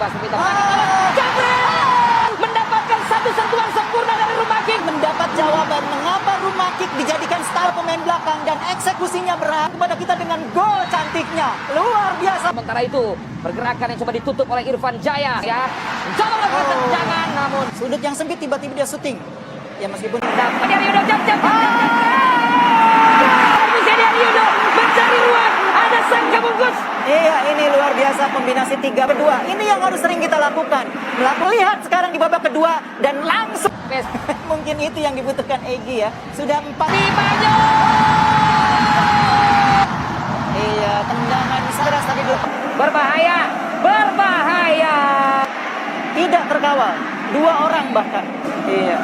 bebas meminta Gabriel mendapatkan satu sentuhan sempurna dari Rumakik. Mendapat jawaban mengapa Rumakik dijadikan star pemain belakang dan eksekusinya berhak kepada kita dengan gol cantiknya. Luar biasa. Sementara itu, pergerakan yang coba ditutup oleh Irfan Jaya ya. Mencoba melakukan tendangan namun Sudut yang sempit tiba-tiba dia syuting. Ya meskipun dari Yudo jam. Yudo mencari ruang, ada sang kabungkus. iya, ini luar biasa kombinasi 3-2. Ini yang harus sering kita lakukan. Lihat sekarang di babak kedua dan langsung. Mungkin itu yang dibutuhkan Egy ya. Sudah 4. Timanyo. Iya, tendangan sekeras tadi dulu. Berbahaya. Tidak terkawal. 2 orang bahkan. Iya.